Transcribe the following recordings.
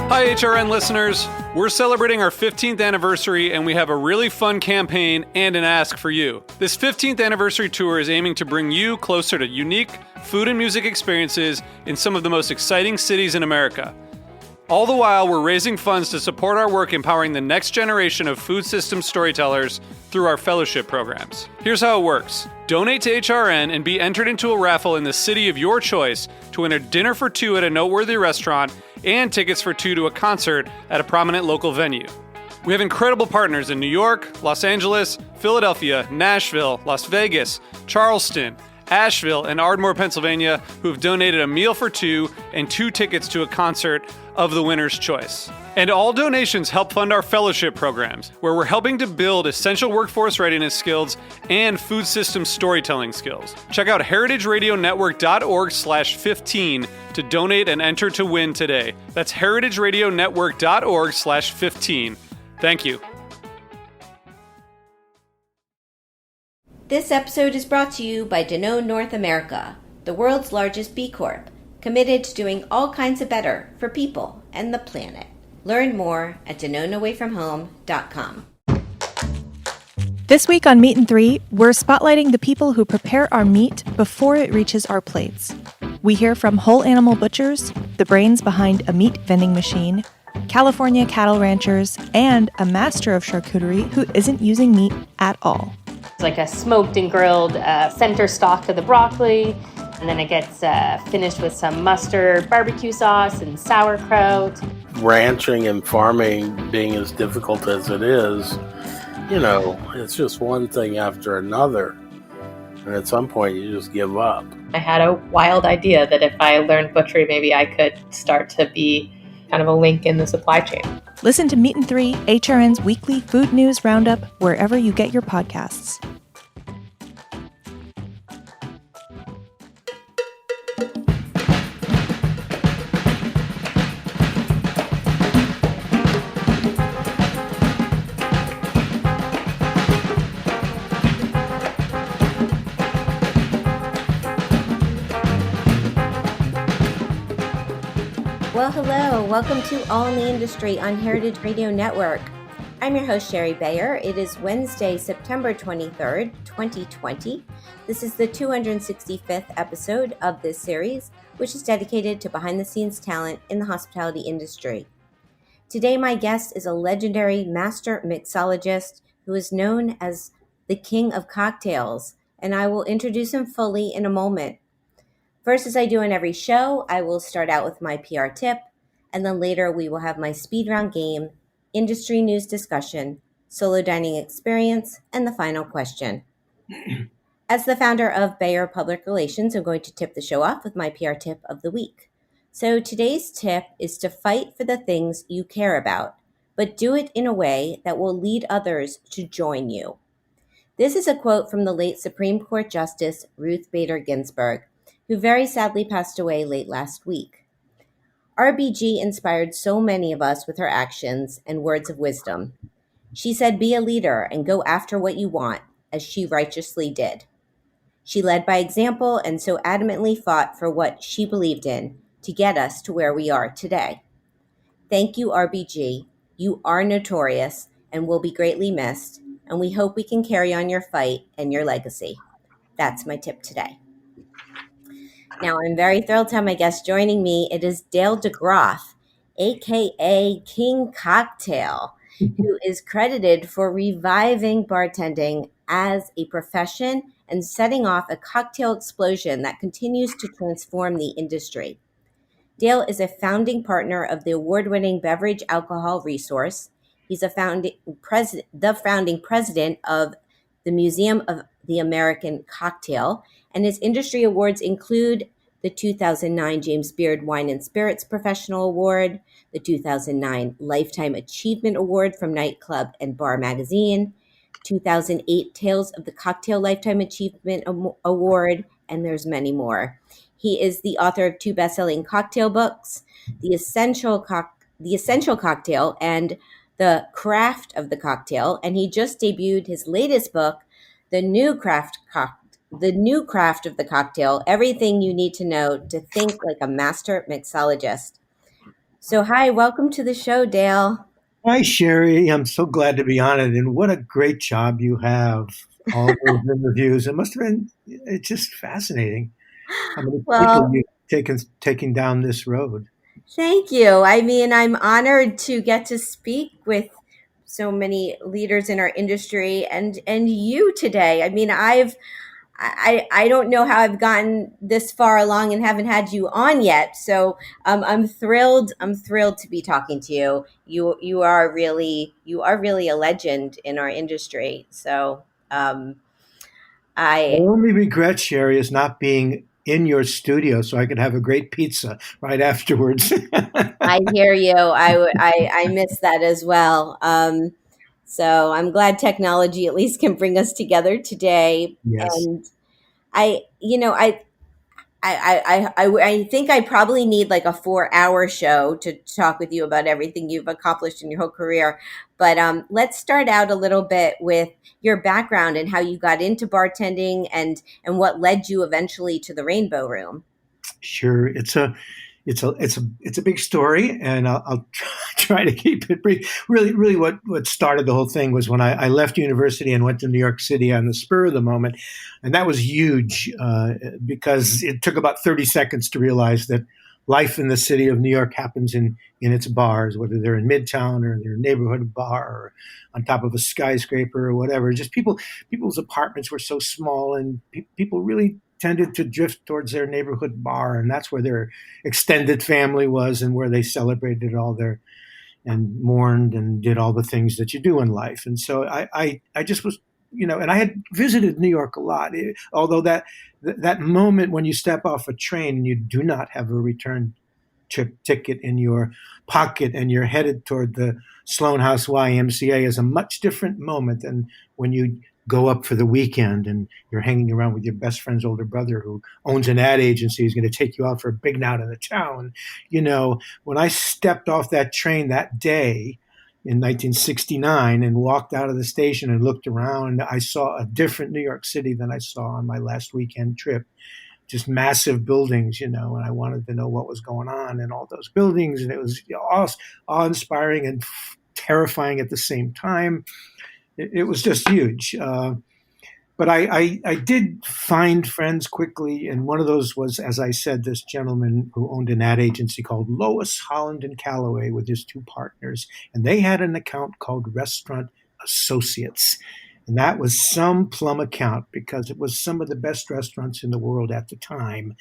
Hi, HRN listeners. We're celebrating our 15th anniversary, and we have a really fun campaign and an ask for you. This 15th anniversary tour is aiming to bring you closer to unique food and music experiences in some of the most exciting cities in America. All the while, we're raising funds to support our work empowering the next generation of food systems storytellers through our fellowship programs. Here's how it works. Donate to HRN and be entered into a raffle in the city of your choice to win a dinner for two at a noteworthy restaurant and tickets for two to a concert at a prominent local venue. We have incredible partners in New York, Los Angeles, Philadelphia, Nashville, Las Vegas, Charleston, Asheville, and Ardmore, Pennsylvania, who have donated a meal for two and two tickets to a concert of the winner's choice. And all donations help fund our fellowship programs, where we're helping to build essential workforce readiness skills and food system storytelling skills. Check out heritageradionetwork.org/15 to donate and enter to win today. That's heritageradionetwork.org/15. Thank you. This episode is brought to you by Danone North America, the world's largest B Corp, committed to doing all kinds of better for people and the planet. Learn more at DanoneAwayFromHome.com. This week on Meat and Three, we're spotlighting the people who prepare our meat before it reaches our plates. We hear from whole animal butchers, the brains behind a meat vending machine, California cattle ranchers, and a master of charcuterie who isn't using meat at all. It's like a smoked and grilled center stock of the broccoli, and then it gets finished with some mustard, barbecue sauce, and sauerkraut. Ranching and farming being as difficult as it is, it's just one thing after another. And at some point, you just give up. I had a wild idea that if I learned butchery, maybe I could start to be kind of a link in the supply chain. Listen to Meat and Three, HRN's weekly food news roundup, wherever you get your podcasts. Well, hello. Welcome to All in the Industry on Heritage Radio Network. I'm your host, Sherry Bayer. It is Wednesday, September 23rd, 2020. This is the 265th episode of this series, which is dedicated to behind-the-scenes talent in the hospitality industry. Today, my guest is a legendary master mixologist who is known as the King of Cocktails, and I will introduce him fully in a moment. First, as I do on every show, I will start out with my PR tip, and then later we will have my speed round game, industry news discussion, solo dining experience, and the final question. As the founder of Bayer Public Relations, I'm going to tip the show off with my PR tip of the week. So today's tip is to fight for the things you care about, but do it in a way that will lead others to join you. This is a quote from the late Supreme Court Justice Ruth Bader Ginsburg, who very sadly passed away late last week. RBG inspired so many of us with her actions and words of wisdom. She said, "Be a leader and go after what you want," as she righteously did. She led by example and so adamantly fought for what she believed in to get us to where we are today. Thank you, RBG. You are notorious and will be greatly missed, and we hope we can carry on your fight and your legacy. That's my tip today. Now, I'm very thrilled to have my guest joining me. It is Dale DeGroff, a.k.a. King Cocktail, who is credited for reviving bartending as a profession and setting off a cocktail explosion that continues to transform the industry. Dale is a founding partner of the award-winning Beverage Alcohol Resource. He's the founding president of the Museum of the American Cocktail, and his industry awards include the 2009 James Beard Wine and Spirits Professional Award, the 2009 Lifetime Achievement Award from Nightclub and Bar Magazine, 2008 Tales of the Cocktail Lifetime Achievement Award, and there's many more. He is the author of two best-selling cocktail books, The Essential Cocktail and The Craft of the Cocktail, and he just debuted his latest book, The New Craft of the Cocktail, Everything You Need to Know to Think Like a Master Mixologist. So, hi, welcome to the show, Dale. Hi, Sherry. I'm so glad to be on it. And what a great job you have. All those interviews. It must have been, it's just fascinating how many people Well, you've taking down this road. thank you. I mean, I'm honored to get to speak with so many leaders in our industry and you today. I mean, I don't know how I've gotten this far along and haven't had you on yet. So I'm thrilled. I'm thrilled to be talking to you. You are really a legend in our industry. So um, My I only regret, Sherry, is not being in your studio so I could have a great pizza right afterwards. I hear you. I miss that as well. So I'm glad technology at least can bring us together today. Yes. And I think I probably need like a 4 hour show to talk with you about everything you've accomplished in your whole career. But let's start out a little bit with your background and how you got into bartending and what led you eventually to the Rainbow Room. Sure. It's a big story, and I'll try to keep it brief. Really, what started the whole thing was when I left university and went to New York City on the spur of the moment, and that was huge because it took about 30 seconds to realize that life in the city of New York happens in its bars, whether they're in Midtown or their neighborhood bar or on top of a skyscraper or whatever. Just people's apartments were so small, and people really tended to drift towards their neighborhood bar, and that's where their extended family was and where they celebrated all their and mourned and did all the things that you do in life. And so I just was, and I had visited New York a lot, although that moment when you step off a train and you do not have a return trip ticket in your pocket and you're headed toward the Sloan House YMCA is a much different moment than when you go up for the weekend and you're hanging around with your best friend's older brother who owns an ad agency who's going to take you out for a big night in the town. When I stepped off that train that day in 1969 and walked out of the station and looked around, I saw a different New York City than I saw on my last weekend trip. Just massive buildings, and I wanted to know what was going on in all those buildings. And it was awe-inspiring and terrifying at the same time. It was just huge. But I did find friends quickly, and one of those was, as I said, this gentleman who owned an ad agency called Lois Holland and Calloway with his two partners, and they had an account called Restaurant Associates. And that was some plum account because it was some of the best restaurants in the world at the time.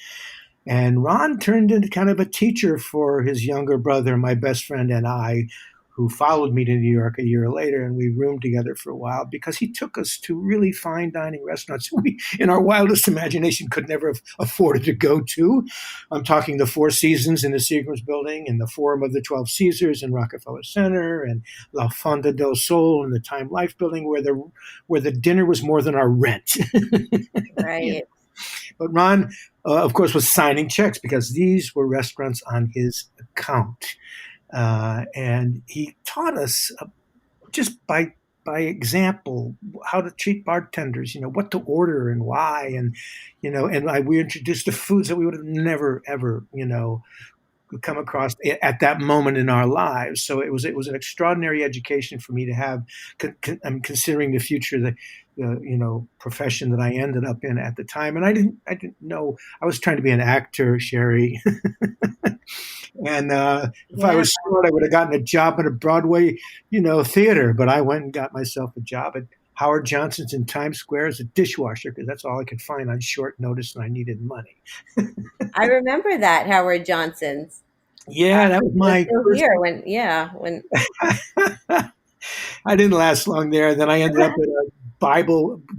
And Ron turned into kind of a teacher for his younger brother, my best friend, and I, who followed me to New York a year later. And we roomed together for a while because he took us to really fine dining restaurants we, in our wildest imagination, could never have afforded to go to. I'm talking the Four Seasons in the Seagram's building and the Forum of the 12 Caesars in Rockefeller Center and La Fonda del Sol in the Time Life building where the dinner was more than our rent. Right. But Ron, of course, was signing checks because these were restaurants on his account. And he taught us just by example how to treat bartenders, what to order and why. And, we introduced the foods that we would have never, ever, come across at that moment in our lives. So it was an extraordinary education for me to have. I'm considering the future, the profession that I ended up in at the time, and I didn't know I was trying to be an actor, Sherry. And if I Yeah. was smart, I would have gotten a job at a Broadway, theater. But I went and got myself a job at Howard Johnson's in Times Square as a dishwasher because that's all I could find on short notice, and I needed money. I remember that Howard Johnson's Yeah, that was was my still first. here when I didn't last long there. Then I ended up at a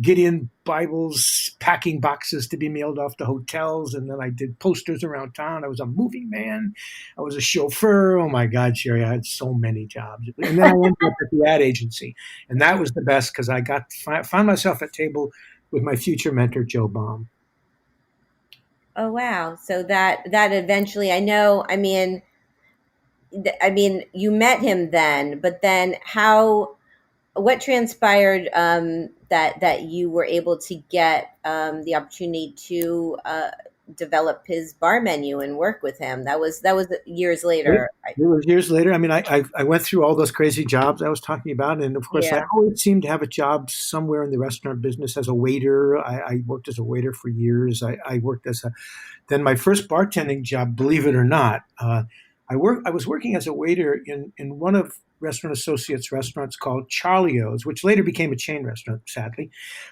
Gideon Bibles packing boxes to be mailed off to hotels. And then I did posters around town. I was a moving man. I was a chauffeur. Oh my God, Sherry, I had so many jobs. And then I ended up at the ad agency. And that was the best because I found myself at table with my future mentor, Joe Baum. Oh wow. So that eventually I mean you met him then, but then what transpired that you were able to get the opportunity to develop his bar menu and work with him. That was years later. It was years later. I mean, I went through all those crazy jobs I was talking about, and of course, I Yeah. always seemed to have a job somewhere in the restaurant business as a waiter. I worked as a waiter for years. I worked as a then my first bartending job, believe it or not, I was working as a waiter in one of Restaurant Associates restaurants called Charlio's, which later became a chain restaurant, sadly,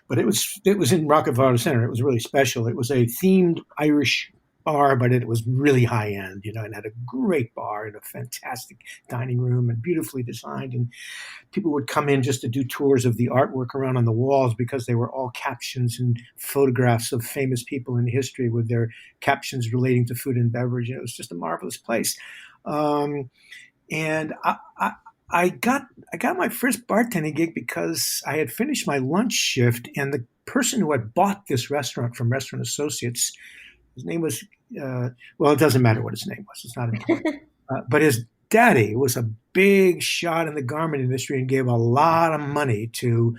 but it was in Rockefeller Center. It was really special. It was a themed Irish bar, but it was really high end, and had a great bar and a fantastic dining room and beautifully designed. And people would come in just to do tours of the artwork around on the walls because they were all captions and photographs of famous people in history with their captions relating to food and beverage. And it was just a marvelous place. And I got my first bartending gig because I had finished my lunch shift, and the person who had bought this restaurant from Restaurant Associates, his name was well, it doesn't matter what his name was; it's not important. But his daddy was a big shot in the garment industry and gave a lot of money to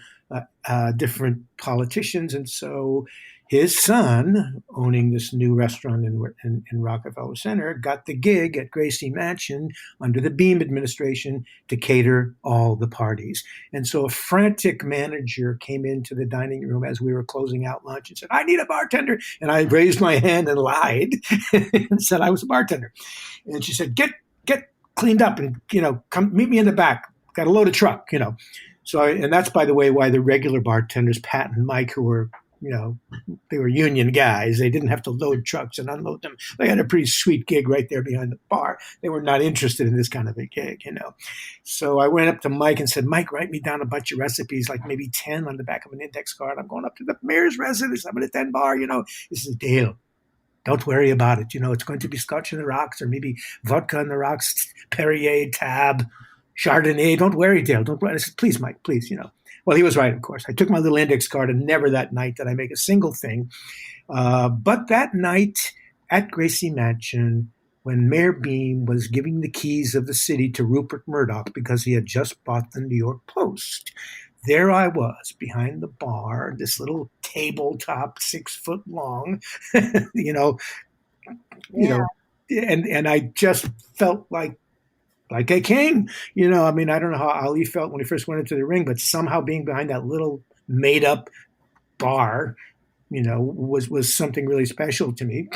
different politicians, and so his son, owning this new restaurant in Rockefeller Center, got the gig at Gracie Mansion under the Beam administration to cater all the parties. And so a frantic manager came into the dining room as we were closing out lunch and said, "I need a bartender." And I raised my hand and lied and said I was a bartender. And she said, "Get cleaned up and, come meet me in the back. Got a loaded truck, So, and that's, by the way, why the regular bartenders, Pat and Mike, who were, they were union guys. They didn't have to load trucks and unload them. They had a pretty sweet gig right there behind the bar. They were not interested in this kind of a gig, So I went up to Mike and said, "Mike, write me down a bunch of recipes, like maybe 10 on the back of an index card. I'm going up to the mayor's residence. I'm at a 10 bar, This is Dale. Don't worry about it. It's going to be Scotch in the rocks or maybe vodka in the rocks, Perrier, Tab, Chardonnay. Don't worry, Dale. Don't worry." I said, "Please, Mike, please, Well, he was right, of course. I took my little index card, and never that night did I make a single thing. But that night at Gracie Mansion, when Mayor Beam was giving the keys of the city to Rupert Murdoch because he had just bought the New York Post, there I was behind the bar, this little tabletop, 6 foot long, and I just felt like I came, I mean, I don't know how Ali felt when he first went into the ring, but somehow being behind that little made up bar, was something really special to me.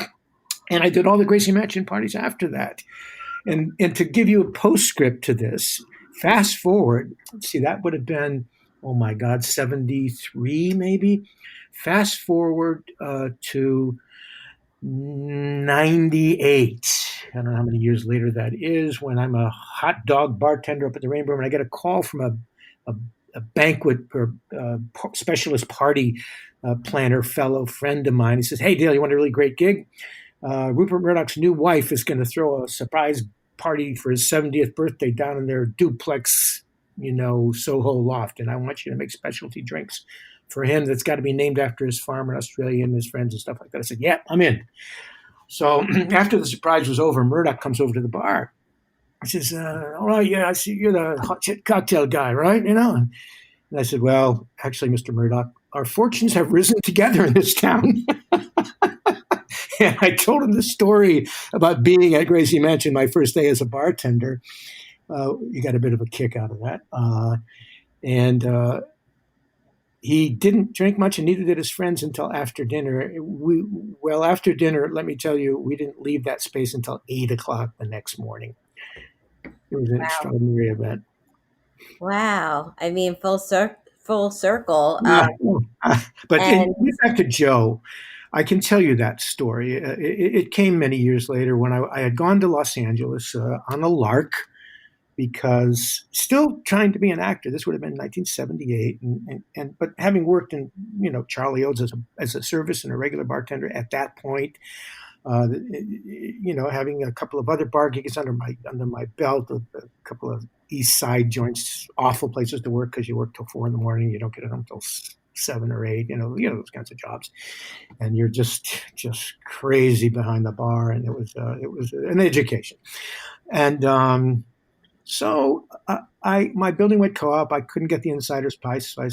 And I did all the Gracie Mansion parties after that. And to give you a postscript to this, fast forward, let's see, that would have been, oh my God, 73 maybe. Fast forward to 98. I don't know how many years later that is, when I'm a hot dog bartender up at the Rainbow, and I get a call from a banquet or specialist party planner fellow friend of mine. He says, "Hey, Dale, you want a really great gig? Rupert Murdoch's new wife is going to throw a surprise party for his 70th birthday down in their duplex, Soho loft, and I want you to make specialty drinks for him that's got to be named after his farm in Australia and his friends and stuff like that." I said, "Yeah, I'm in." So after the surprise was over, Murdoch comes over to the bar. He says, "All right, yeah, I see you're the hot shit cocktail guy, right?" And I said, "Well, actually, Mr. Murdoch, our fortunes have risen together in this town." And I told him the story about being at Gracie Mansion my first day as a bartender. You got a bit of a kick out of that. He didn't drink much, and neither did his friends until after dinner. After dinner, let me tell you, we didn't leave that space until 8 o'clock the next morning. It was an extraordinary event. Wow. I mean, full circle. But back to Joe, I can tell you that story. It came many years later when I had gone to Los Angeles on a lark, because still trying to be an actor. This would have been 1978, but having worked in Charlie O's as a service and a regular bartender at that point, having a couple of other bar gigs under my belt, a couple of East Side joints, awful places to work because you work till 4 a.m. You don't get home till 7 or 8. Those kinds of jobs, and you're just crazy behind the bar, and it was an education, and. So my building went co-op. I couldn't get the insider's price. So I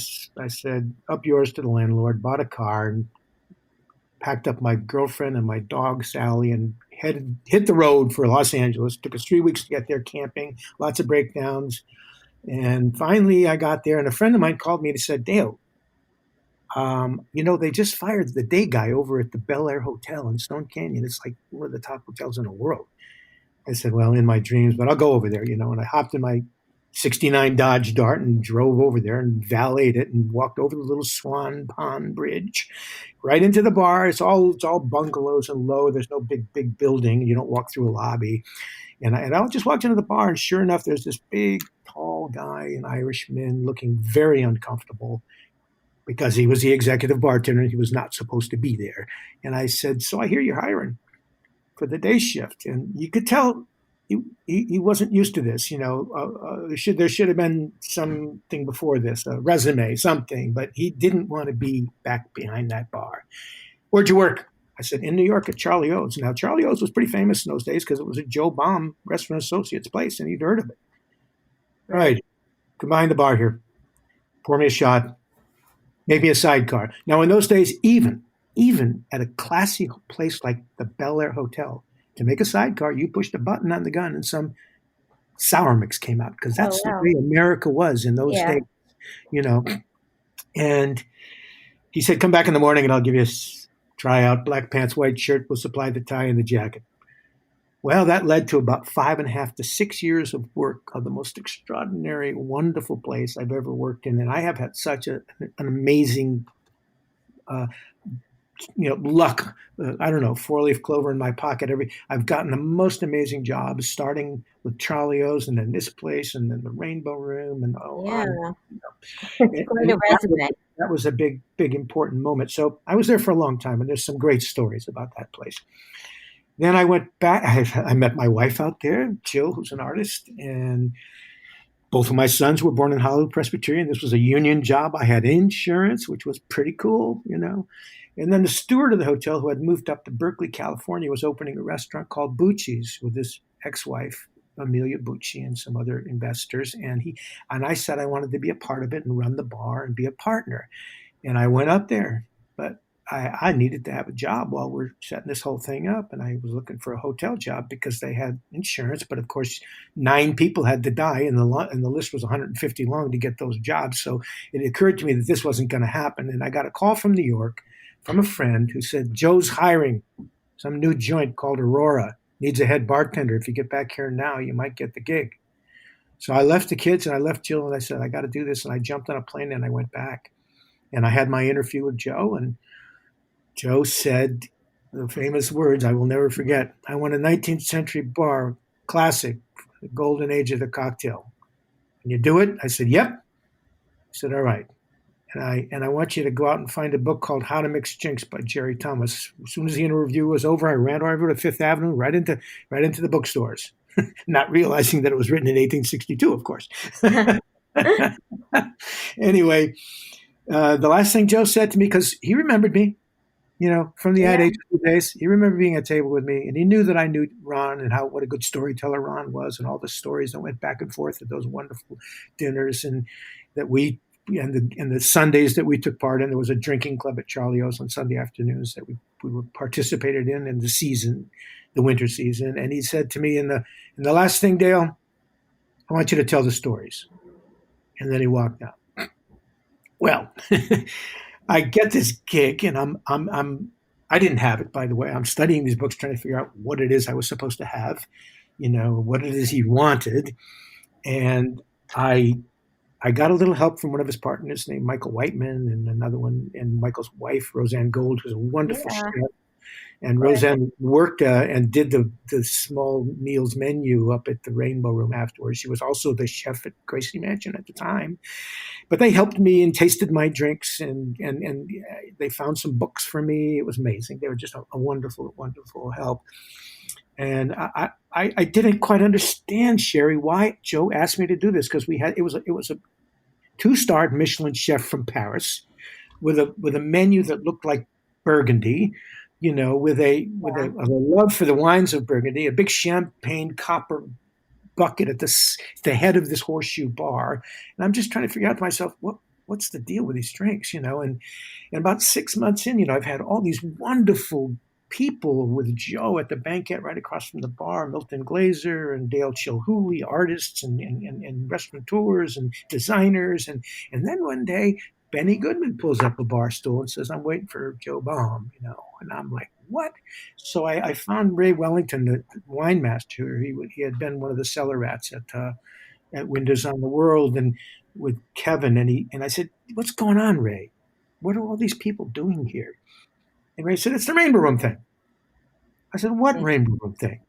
said, "Up yours," to the landlord, bought a car, and packed up my girlfriend and my dog, Sally, and hit the road for Los Angeles. It took us 3 weeks to get there camping, lots of breakdowns. And finally I got there, and a friend of mine called me and said, Dale, they just fired the day guy over at the Bel Air Hotel in Stone Canyon. It's like one of the top hotels in the world. I said, well, in my dreams, but I'll go over there, and I hopped in my 69 Dodge Dart and drove over there and valeted it and walked over the little Swan Pond Bridge right into the bar. It's all bungalows and low. There's no big building. You don't walk through a lobby. And I just walked into the bar, and sure enough, there's this big, tall guy, an Irishman, looking very uncomfortable because he was the executive bartender and he was not supposed to be there. And I said, so I hear you're hiring for the day shift. And you could tell he wasn't used to this. There should have been something before this, a resume, something, but he didn't want to be back behind that bar. Where'd you work? I said, in New York at Charlie O's. Now, Charlie O's was pretty famous in those days because it was a Joe Baum Restaurant Associates place, and he'd heard of it. All right, come behind the bar here. Pour me a shot. Make me a sidecar. Now, in those days, even at a classy place like the Bel Air Hotel, to make a sidecar, you pushed a button on the gun and some sour mix came out, because that's the way America was in those days, And he said, come back in the morning and I'll give you a tryout. Black pants, white shirt, we'll supply the tie and the jacket. Well, that led to about 5.5 to 6 years of work of the most extraordinary, wonderful place I've ever worked in. And I have had such an amazing luck. I don't know, 4-leaf clover in my pocket. I've gotten the most amazing jobs, starting with Charlie O's and then this place and then the Rainbow Room and Quite a resume. That was a big, important moment. So I was there for a long time, and there's some great stories about that place. Then I went back. I met my wife out there, Jill, who's an artist, and both of my sons were born in Hollywood Presbyterian. This was a union job. I had insurance, which was pretty cool, And then the steward of the hotel, who had moved up to Berkeley, California, was opening a restaurant called Bucci's with his ex-wife, Amelia Bucci, and some other investors. And I said I wanted to be a part of it and run the bar and be a partner. And I went up there, but I needed to have a job while we're setting this whole thing up. And I was looking for a hotel job because they had insurance. But of course, 9 people had to die, and the list was 150 long to get those jobs. So it occurred to me that this wasn't going to happen. And I got a call from New York from a friend who said, Joe's hiring some new joint called Aurora. Needs a head bartender. If you get back here now, you might get the gig. So I left the kids and I left Jill, and I said, I got to do this. And I jumped on a plane and I went back. And I had my interview with Joe, and Joe said the famous words I will never forget. I want a 19th century bar, classic, the golden age of the cocktail. Can you do it? I said, yep. He said, all right. And I want you to go out and find a book called How to Mix Drinks by Jerry Thomas. As soon as the interview was over, I ran over to Fifth Avenue, right into the bookstores, not realizing that it was written in 1862, of course. Anyway, the last thing Joe said to me, because he remembered me, from the ad agency days, he remembered being at a table with me, and he knew that I knew Ron and what a good storyteller Ron was, and all the stories that went back and forth at those wonderful dinners, and that we. And the Sundays that we took part in, there was a drinking club at Charlie O's on Sunday afternoons that we participated in the season, the winter season. And he said to me, in the last thing, Dale, I want you to tell the stories. And then he walked out. Well, I get this gig, and I didn't have it, by the way. I'm studying these books, trying to figure out what it is I was supposed to have, what it is he wanted, and I got a little help from one of his partners named Michael Whiteman, and another one, and Michael's wife, Roseanne Gold, who's a wonderful chef. And Roseanne worked and did the small meals menu up at the Rainbow Room afterwards. She was also the chef at Gracie Mansion at the time. But they helped me and tasted my drinks, and they found some books for me. It was amazing. They were just a wonderful, wonderful help. And I didn't quite understand, Sherry, why Joe asked me to do this, because it was a 2-star Michelin chef from Paris with a menu that looked like Burgundy, with a love for the wines of Burgundy, a big champagne copper bucket at the head of this horseshoe bar. And I'm just trying to figure out to myself, what's the deal with these drinks, And about 6 months in, I've had all these wonderful people with Joe at the banquet right across from the bar, Milton Glaser and Dale Chilhooly, artists and restaurateurs and designers. And then one day, Benny Goodman pulls up a bar stool and says, I'm waiting for Joe Baum, And I'm like, what? So I found Ray Wellington, the wine master. He had been one of the cellar rats at Windows on the World and with Kevin. And I said, what's going on, Ray? What are all these people doing here? And Ray said, it's the Rainbow Room thing. I said, what Rainbow Room thing?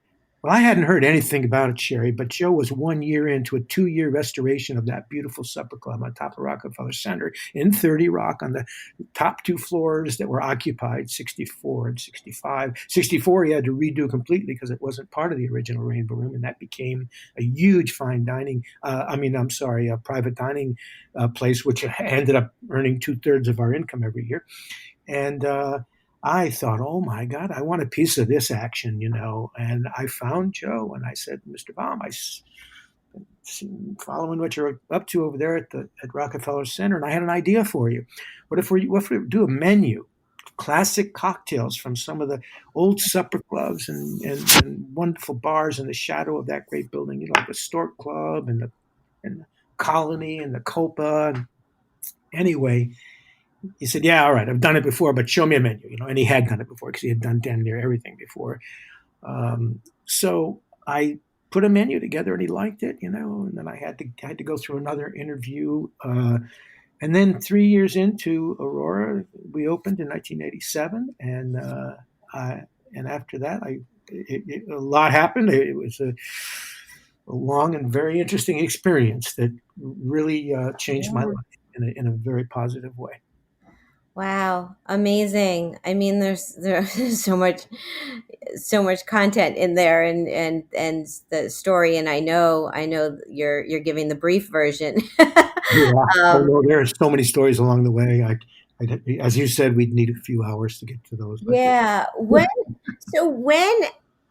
Well, I hadn't heard anything about it, Sherry, but Joe was 1 year into a 2-year restoration of that beautiful supper club on top of Rockefeller Center in 30 Rock on the top 2 floors that were occupied, 64 and 65. 64 he had to redo completely because it wasn't part of the original Rainbow Room, and that became a huge fine dining, a private dining place, which ended up earning 2/3 of our income every year. And I thought, oh my God, I want a piece of this action, And I found Joe and I said, Mr. Baum, I'm following what you're up to over there at Rockefeller Center, and I had an idea for you. What if we do a menu, classic cocktails from some of the old supper clubs and wonderful bars in the shadow of that great building, like the Stork Club and the Colony and the Copa. Anyway, he said, yeah, all right, I've done it before, but show me a menu, And he had done it before because he had done damn near everything before. So I put a menu together and he liked it, And then I had to go through another interview. And then 3 years into Aurora, we opened in 1987. And after that, a lot happened. It was a long and very interesting experience that really changed my life in a very positive way. Wow, amazing. I mean, there's so much content in there and the story, and I know you're giving the brief version. There are so many stories along the way. As you said, we'd need a few hours to get to those. Yeah. When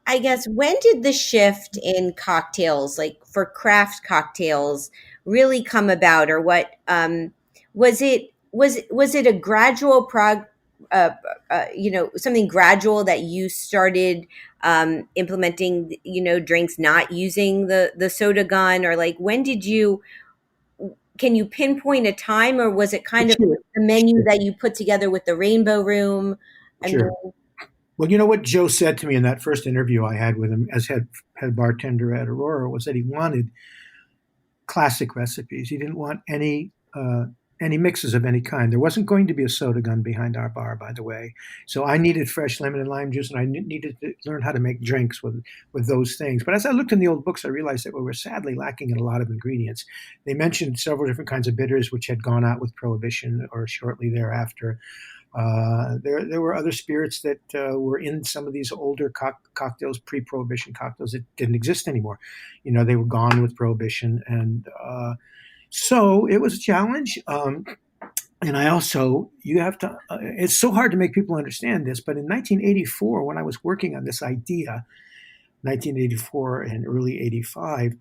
did the shift in cocktails, like for craft cocktails, really come about, or what was it? Was it a gradual something gradual that you started implementing, drinks not using the soda gun, or like when did you? Can you pinpoint a time, or was it kind of the menu that you put together with the Rainbow Room? Sure. Well, you know what Joe said to me in that first interview I had with him as head bartender at Aurora was that he wanted classic recipes. He didn't want any mixes of any kind. There wasn't going to be a soda gun behind our bar, by the way. So I needed fresh lemon and lime juice, and I needed to learn how to make drinks with those things. But as I looked in the old books, I realized that we were sadly lacking in a lot of ingredients. They mentioned several different kinds of bitters, which had gone out with Prohibition or shortly thereafter. There were other spirits that were in some of these older cocktails, pre-Prohibition cocktails that didn't exist anymore. They were gone with Prohibition, and so it was a challenge. And I also, it's so hard to make people understand this, but in 1984, when I was working on this idea, 1984 and early 85,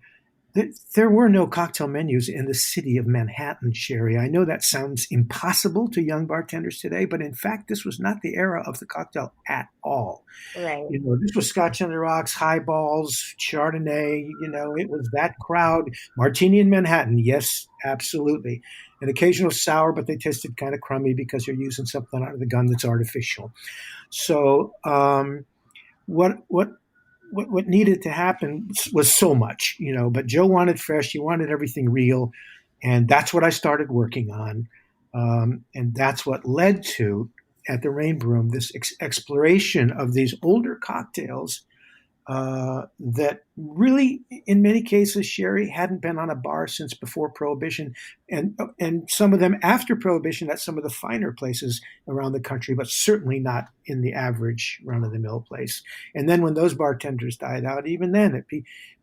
there were no cocktail menus in the city of Manhattan, Sherry. I know that sounds impossible to young bartenders today, but in fact, this was not the era of the cocktail at all. Right. This was Scotch on the Rocks, highballs, Chardonnay. It was that crowd. Martini in Manhattan, yes, absolutely. An occasional sour, but they tasted kind of crummy because you're using something out of the gun that's artificial. So, what needed to happen was so much, but Joe wanted fresh. He wanted everything real. And that's what I started working on. And that's what led to, at the Rainbow Room, this exploration of these older cocktails that really, in many cases, Sherry, hadn't been on a bar since before Prohibition, and some of them after Prohibition at some of the finer places around the country, but certainly not in the average run-of-the-mill place. And then when those bartenders died out, even then,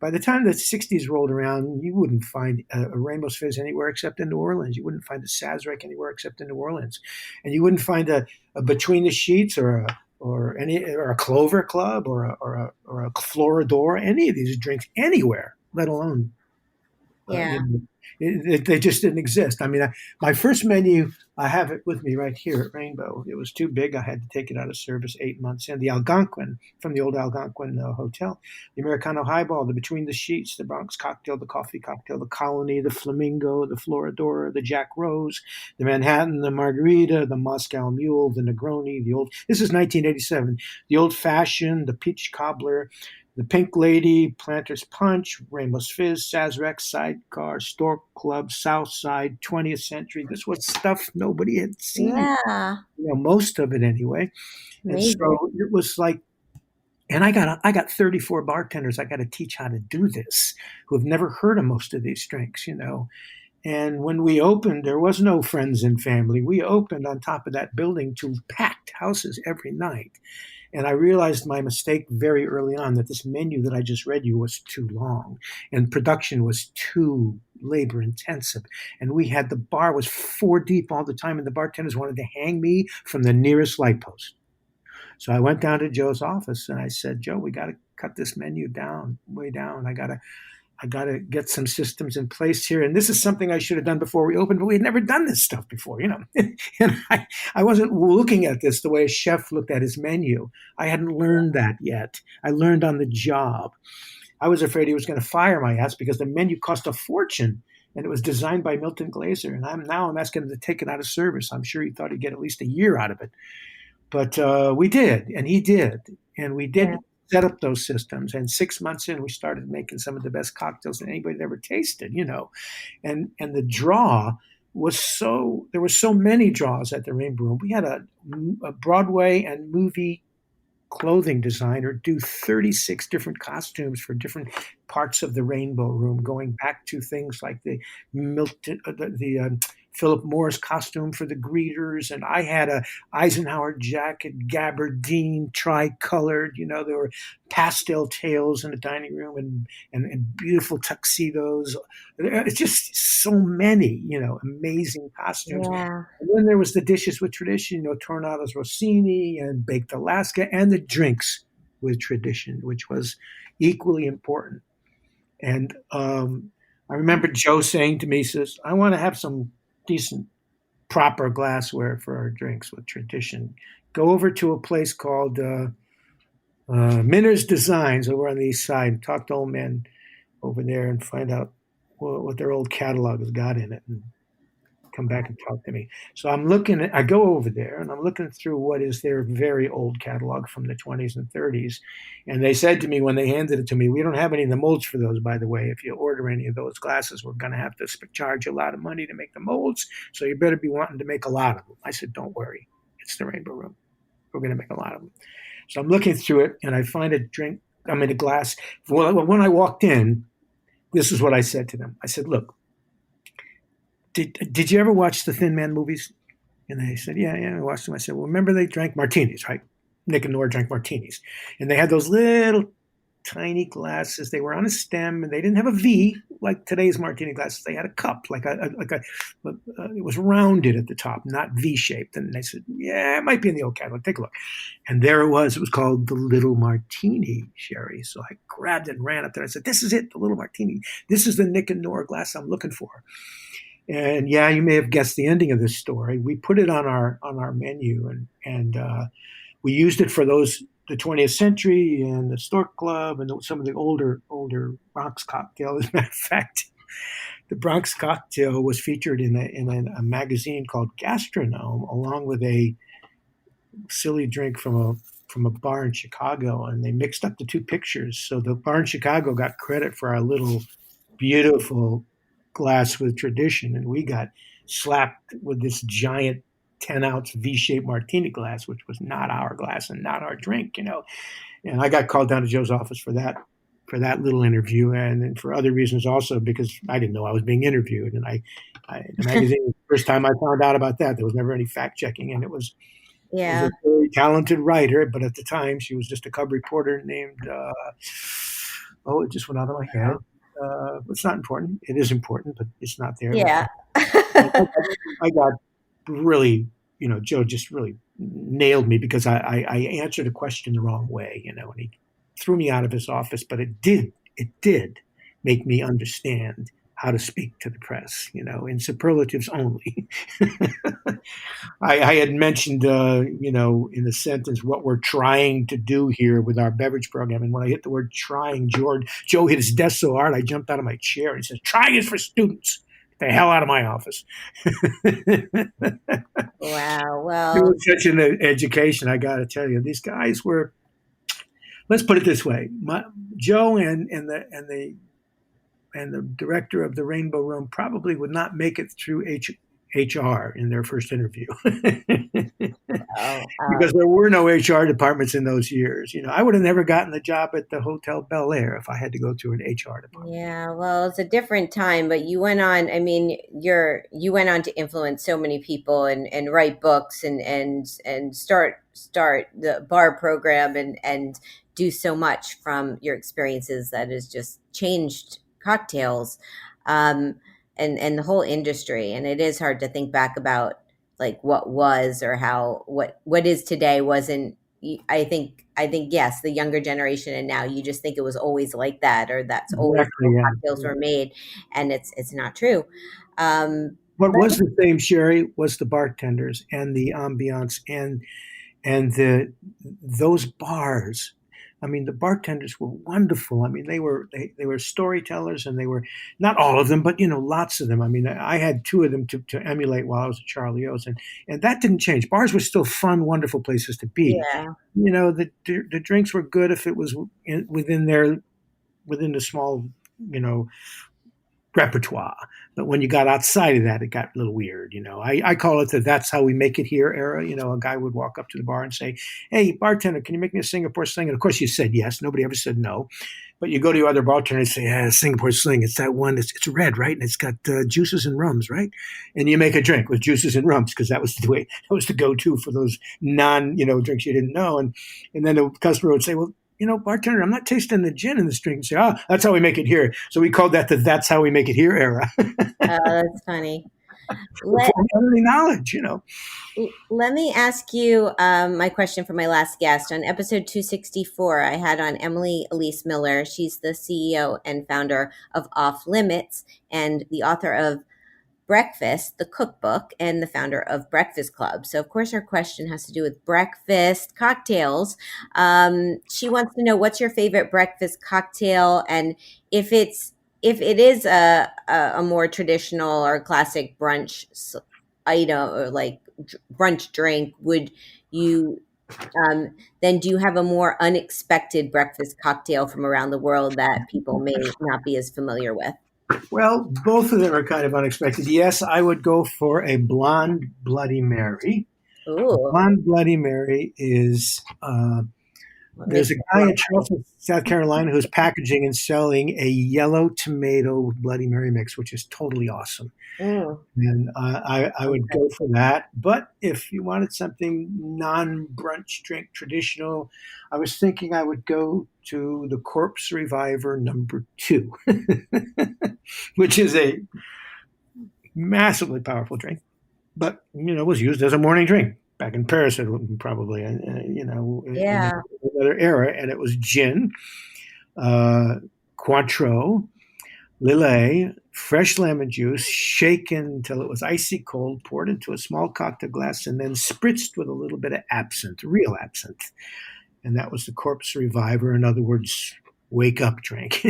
by the time the 60s rolled around, you wouldn't find a Rainbow's Fizz anywhere except in New Orleans. You wouldn't find a Sazerac anywhere except in New Orleans. And you wouldn't find a Between the Sheets or a Clover Club or a Floridor, any of these drinks anywhere, let alone Yeah. They just didn't exist. I mean, my first menu, I have it with me right here at Rainbow. It was too big. I had to take it out of service 8 months in. The Algonquin, from the old Algonquin Hotel, the Americano Highball, the Between the Sheets, the Bronx Cocktail, the Coffee Cocktail, the Colony, the Flamingo, the Floridora, the Jack Rose, the Manhattan, the Margarita, the Moscow Mule, the Negroni, this is 1987, the Old Fashioned, the Peach Cobbler, the Pink Lady, Planter's Punch, Rainbow's Fizz, Sazerac, Sidecar, Stork Club, Southside, 20th Century. This was stuff nobody had seen. Yeah. Most of it anyway. And Amazing. so it was like, and I got 34 bartenders I got to teach how to do this, who have never heard of most of these drinks, And when we opened, there was no friends and family. We opened on top of that building to packed houses every night. And I realized my mistake very early on, that this menu that I just read you was too long and production was too labor intensive. And the bar was 4 deep all the time, and the bartenders wanted to hang me from the nearest light post. So I went down to Joe's office and I said, Joe, we got to cut this menu down, way down. I got to get some systems in place here. And this is something I should have done before we opened, but we had never done this stuff before, And I wasn't looking at this the way a chef looked at his menu. I hadn't learned that yet. I learned on the job. I was afraid he was going to fire my ass because the menu cost a fortune. And it was designed by Milton Glaser. And I'm asking him to take it out of service. I'm sure he thought he'd get at least a year out of it. But we did, and he did. And we did set up those systems. And 6 months in, we started making some of the best cocktails that anybody had ever tasted, And the draw was there were so many draws at the Rainbow Room. We had a Broadway and movie clothing designer do 36 different costumes for different parts of the Rainbow Room, going back to things like the Philip Morris costume for the greeters, and I had a Eisenhower jacket, gabardine, tri-colored. There were pastel tails in the dining room and beautiful tuxedos. It's just so many, amazing costumes. Yeah. And then there was the dishes with tradition, Tornado's Rossini and Baked Alaska, and the drinks with tradition, which was equally important. And I remember Joe saying to me, he says, I want to have some decent, proper glassware for our drinks with tradition. Go over to a place called Minner's Designs over on the east side. Talk to old men over there and find out what their old catalog has got in it, and come back and talk to me. So I go over there and I'm looking through what is their very old catalog from the 20s and 30s. And they said to me when they handed it to me, we don't have any of the molds for those, by the way. If you order any of those glasses, we're going to have to charge a lot of money to make the molds. So you better be wanting to make a lot of them. I said, don't worry. It's the Rainbow Room. We're going to make a lot of them. So I'm looking through it and I find a glass. Well, when I walked in, this is what I said to them. I said, look, did you ever watch the Thin Man movies? And they said, yeah, I watched them. I said, well, remember they drank martinis, right? Nick and Nora drank martinis. And they had those little tiny glasses. They were on a stem, and they didn't have a V like today's martini glasses. They had a cup, it was rounded at the top, not V-shaped. And they said, yeah, it might be in the old catalog. Take a look. And there it was. It was called the Little Martini, Sherry. So I grabbed it and ran up there. I said, this is it, the Little Martini. This is the Nick and Nora glass I'm looking for. And yeah, you may have guessed the ending of this story. We put it on our menu, and we used it for the 20th Century and the Stork Club and some of the older Bronx cocktail. As a matter of fact, the Bronx cocktail was featured in a magazine called Gastronome, along with a silly drink from a bar in Chicago, and they mixed up the two pictures. So the bar in Chicago got credit for our little beautiful glass with tradition, and we got slapped with this giant 10-ounce V-shaped martini glass, which was not our glass and not our drink, And I got called down to Joe's office for that little interview, and for other reasons also, because I didn't know I was being interviewed. And the magazine, the first time I found out about that, there was never any fact checking, and it was a very talented writer, but at the time she was just a cub reporter named it just went out of my head. It's not important. It is important, but it's not there. Yeah. I got really, Joe just really nailed me because I answered a question the wrong way, and he threw me out of his office, but it did make me understand how to speak to the press, in superlatives only. I had mentioned, in the sentence, what we're trying to do here with our beverage program. And when I hit the word trying, Joe hit his desk so hard, I jumped out of my chair and he says, trying is for students. Get the hell out of my office. Wow. It Well, was such an education, I got to tell you. These guys were, let's put it this way. Joe and the director of the Rainbow Room probably would not make it through HR in their first interview because there were no HR departments in those years. I would have never gotten the job at the Hotel Bel Air if I had to go through an HR department. yeah, well, it's a different time, but you went on, you went on to influence so many people and write books and start the bar program and do so much from your experiences that has just changed cocktails. And the whole industry. And it is hard to think back about like what was or how what is today wasn't. I think yes, the younger generation and now you just think it was always like that, or that's always how cocktails were made, and it's not true. What was the same, Sherry, was the bartenders and the ambiance and those bars. I mean, the bartenders were wonderful. I mean, they were storytellers, and they were not all of them, but lots of them. I mean, I had two of them to emulate while I was at Charlie O's, and that didn't change. Bars were still fun, wonderful places to be. Yeah. The drinks were good if it was within the small, repertoire. But when you got outside of that, it got a little weird. I call it the "that's how we make it here" era. A guy would walk up to the bar and say, "Hey, bartender, can you make me a Singapore Sling?" And of course you said yes. Nobody ever said no. But you go to your other bartender and say, "Yeah, Singapore Sling, it's that one. It's red, right? And it's got juices and rums, right?" And you make a drink with juices and rums because that was the go-to for those drinks you didn't know. And then the customer would say, "Well, bartender, I'm not tasting the gin in this drink." And say, "Oh, that's how we make it here." So we called that the "that's how we make it here" era. That's funny. Knowledge, Let me ask you my question for my last guest. On episode 264, I had on Emily Elise Miller. She's the CEO and founder of Off Limits and the author of Breakfast, the cookbook, and the founder of Breakfast Club. So, of course, our question has to do with breakfast cocktails. She wants to know, what's your favorite breakfast cocktail, and if it is a more traditional or classic brunch item or like brunch drink, would you then do you have a more unexpected breakfast cocktail from around the world that people may not be as familiar with? Well, both of them are kind of unexpected. Yes, I would go for a blonde Bloody Mary. Ooh. Blonde Bloody Mary is there's a guy in Charleston, South Carolina, who's packaging and selling a yellow tomato Bloody Mary mix, which is totally awesome. And I would go for that. But if you wanted something non-brunch drink, traditional, I was thinking I would go to the Corpse Reviver number 2, which is a massively powerful drink, but was used as a morning drink back in Paris. It would probably in another era, and it was gin, Cointreau, Lillet, fresh lemon juice, shaken until it was icy cold, poured into a small cocktail glass, and then spritzed with a little bit of absinthe, real absinthe. And that was the Corpse Reviver. In other words, wake up drink.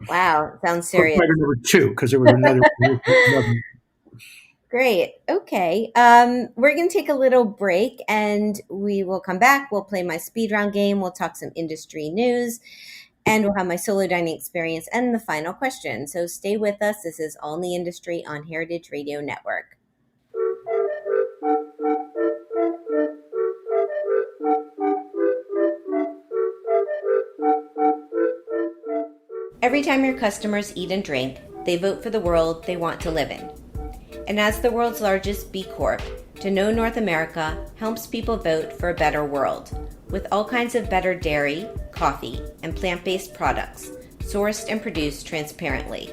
Wow, sounds serious. Number 2, because there was another. Great. Okay. We're going to take a little break and we will come back. We'll play my speed round game. We'll talk some industry news and we'll have my solo dining experience and the final question. So stay with us. This is All in the Industry on Heritage Radio Network. Every time your customers eat and drink, they vote for the world they want to live in. And as the world's largest B Corp, To Know North America helps people vote for a better world, with all kinds of better dairy, coffee, and plant-based products, sourced and produced transparently.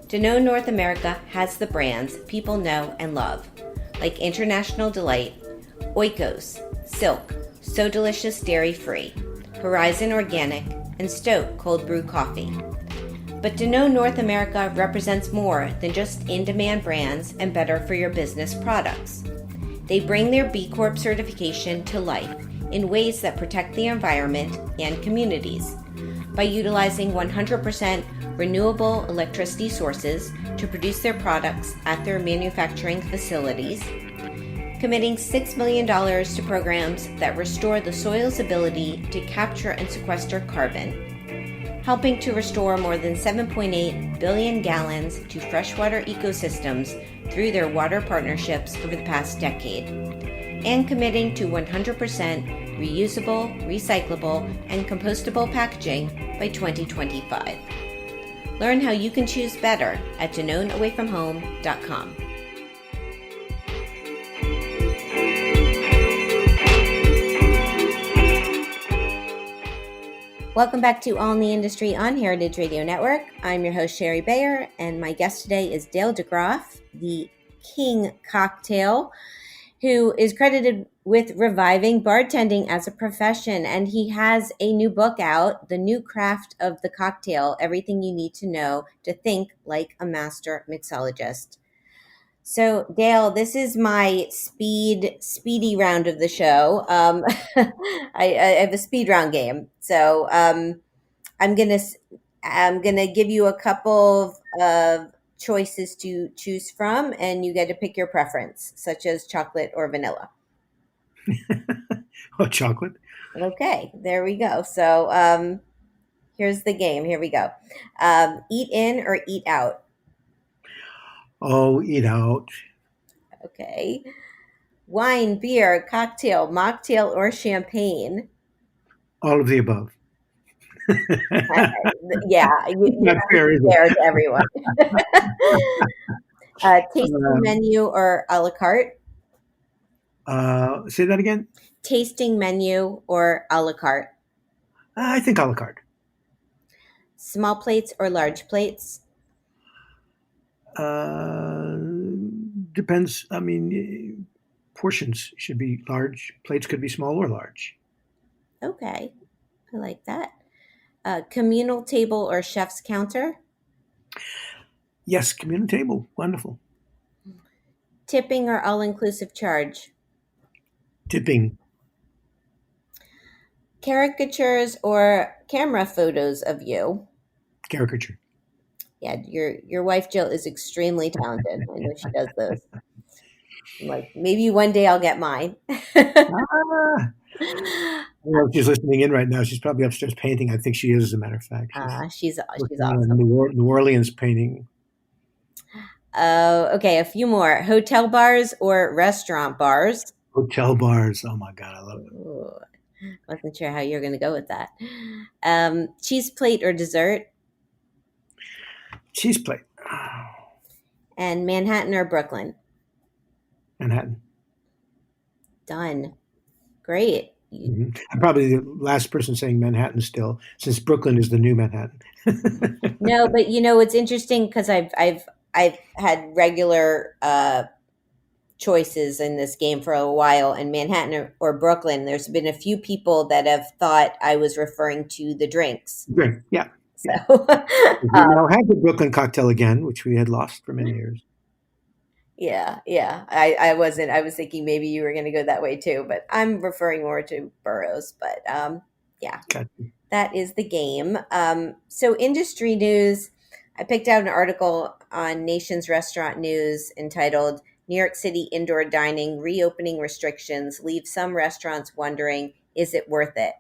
To Know North America has the brands people know and love, like International Delight, Oikos, Silk, So Delicious Dairy Free, Horizon Organic, and Stoke Cold Brew Coffee. But Danone North America represents more than just in-demand brands and better for your business products. They bring their B Corp certification to life in ways that protect the environment and communities by utilizing 100% renewable electricity sources to produce their products at their manufacturing facilities, committing $6 million to programs that restore the soil's ability to capture and sequester carbon, helping to restore more than 7.8 billion gallons to freshwater ecosystems through their water partnerships over the past decade, and committing to 100% reusable, recyclable, and compostable packaging by 2025. Learn how you can choose better at DanoneAwayFromHome.com. Welcome back to All in the Industry on Heritage Radio Network. I'm your host, Sherry Bayer, and my guest today is Dale DeGroff, the King Cocktail, who is credited with reviving bartending as a profession. And he has a new book out, The New Craft of the Cocktail, Everything You Need to Know to Think Like a Master Mixologist. So, Dale, this is my speedy round of the show. I have a speed round game. So I'm gonna give you a couple of choices to choose from, and you get to pick your preference, such as chocolate or vanilla. Oh, chocolate. Okay, there we go. So here's the game. Here we go. Eat in or eat out? Oh, eat out. Okay. Wine, beer, cocktail, mocktail, or champagne? All of the above. Yeah, you Not have fair, to is be it? fair to everyone. Tasting menu or a la carte? Say that again. Tasting menu or a la carte? I think a la carte. Small plates or large plates? Depends. I mean, portions should be large. Plates could be small or large. Okay, I like that. Communal table or chef's counter? Yes, community table. Wonderful. Tipping or all-inclusive charge? Tipping. Caricatures or camera photos of you? Caricature. Yeah, your wife Jill is extremely talented. I know she does those. I'm like, maybe one day I'll get mine. Ah, well, she's listening in right now. She's probably upstairs painting. I think she is, as a matter of fact. She's She's working on awesome. New Orleans painting. Okay, a few more. Hotel bars or restaurant bars? Hotel bars. Oh my God, I love it. Ooh, wasn't sure how you're going to go with that. Cheese plate or dessert? Cheese plate. And Manhattan or Brooklyn? Manhattan. Done. Great. Mhm. I'm probably the last person saying Manhattan still, since Brooklyn is the new Manhattan. No, but it's interesting because I've had regular choices in this game for a while, and Manhattan or Brooklyn. There's been a few people that have thought I was referring to the drinks. Great. Yeah. So We now have the Brooklyn cocktail again, which we had lost for many years. yeah. I wasn't. I was thinking maybe you were going to go that way too, but I'm referring more to boroughs. But yeah, Gotcha. that is the game. So industry news. I picked out an article on Nation's Restaurant News entitled New York City Indoor Dining Reopening Restrictions Leave Some Restaurants Wondering, Is It Worth It?